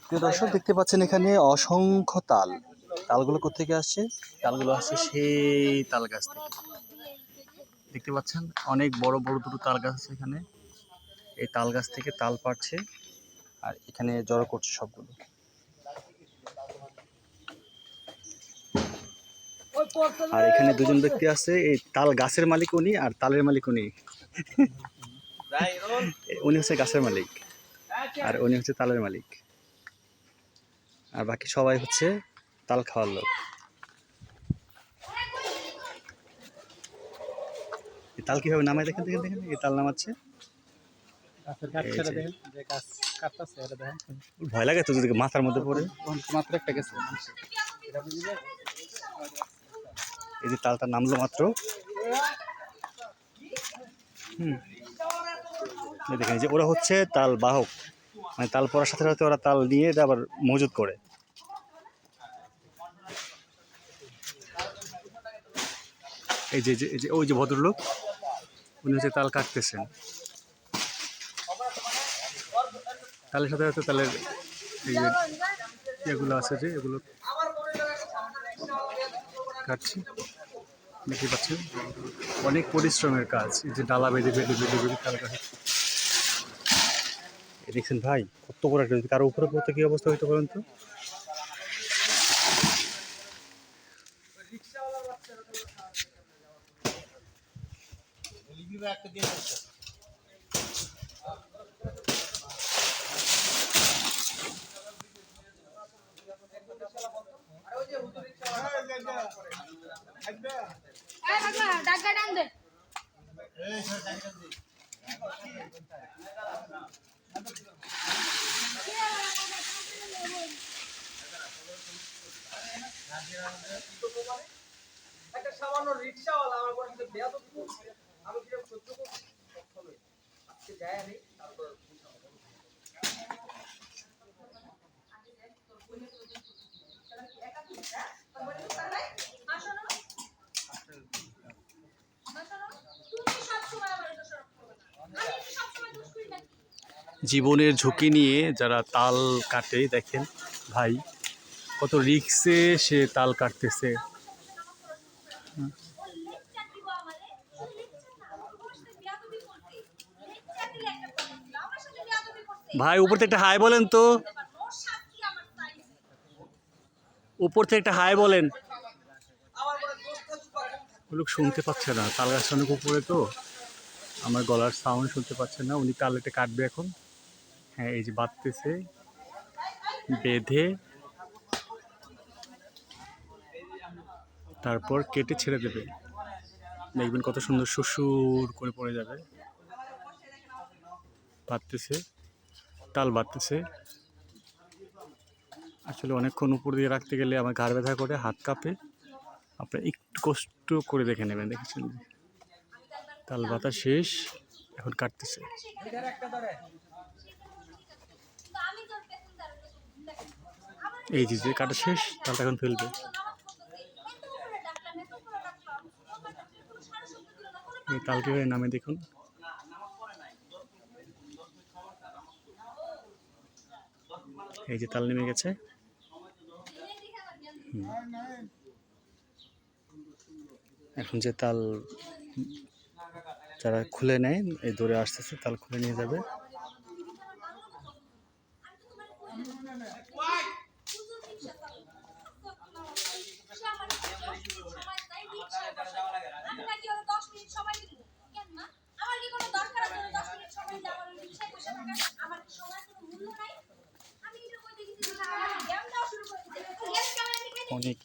প্রিয় দর্শক দেখতে পাচ্ছেন এখানে অসংখ্য তাল। তালগুলো কোত্থেকে আসছে? তালগুলো আসছে সেই তাল গাছ থেকে। দেখতে পাচ্ছেন অনেক বড় বড় দুটো তাল গাছ আছে এখানে। এই তাল গাছ থেকে তাল পাড়ছে আর এখানে জড়ো করছে সবগুলো। আর এখানে দুজন ব্যক্তি আছে, এই তাল গাছের মালিক উনি আর তালের মালিক উনি। উনি হচ্ছে গাছের মালিক আর উনি হচ্ছে তালের মালিক, আর বাকি সবাই হচ্ছে তাল খাওয়ার লোক। এই তাল কিভাবে নামায় দেখেন দেখেন দেখেন, এই তাল নামাচ্ছে। ভয় লাগে তো যদি মাথার মধ্যে পড়ে। এই যে তালটা নামলো মাত্র, দেখেন যে ওরা হচ্ছে তাল বাহক, মানে তাল পড়ার সাথে সাথে ওরা তাল নিয়ে আবার মজুত করে। এই যে ওই যে ভদ্রলোক, উনি হচ্ছে তাল কাটতেছেন। তালের সাথে সাথে তালের এই যে এগুলো আছে, যে এগুলো কাটছে, দেখতে পাচ্ছেন অনেক পরিশ্রমের কাজ। এই যে ডালা বেঁধে বেঁধে বেঁধে বেঁধে তাল কাটে। দেখছেন ভাই কত বড় একটা, যদি কারো উপরে পড়তে কি অবস্থা হইতে পারেন তো। একটা সামান্য রিকশাওয়ালা আমার বড় সাথে বেয়াদবি করছে, আমি কিরকম সহ্য করছি কখনোই। আজকে যায় আমি তারপর জীবনের ঝুঁকি নিয়ে যারা তাল কাটে, দেখেন ভাই কত রিক্সে সে তাল কাটতেছে। ভাই উপর থেকে একটা হাই বলেন তো, উপর থেকে একটা হাই বলেন। লোক শুনতে পাচ্ছে না, তাল গাছটা অনেক উপরে তো, আমার গলার সাউন্ড শুনতে পাচ্ছে না। উনি তালটা কাটবে এখন। হ্যাঁ এই যে বাঁধতেছে, বেঁধে তারপর কেটে ছেড়ে দেবে। দেখবেন কত সুন্দর সুসুর করে পড়ে যাবে। বাঁধতেছে, তাল বাঁধতেছে। আসলে অনেকক্ষণ উপর দিয়ে রাখতে গেলে আমার ঘাড় ব্যথা করে, হাত কাঁপে। আপনার একটু কষ্ট করে দেখে নেবেন। দেখেছেন তাল বাতা শেষ, এখন কাটতেছে। এই যে কাটা শেষ, তালটা এখন ফেলবে। এই তাল কিভাবে নামে দেখুন। এই যে তাল নেমে গেছে। এখন যে তাল যারা খুলে নেয়, এই দৌড়ে আসতেছে, তাল খুলে নিয়ে যাবে। অনেক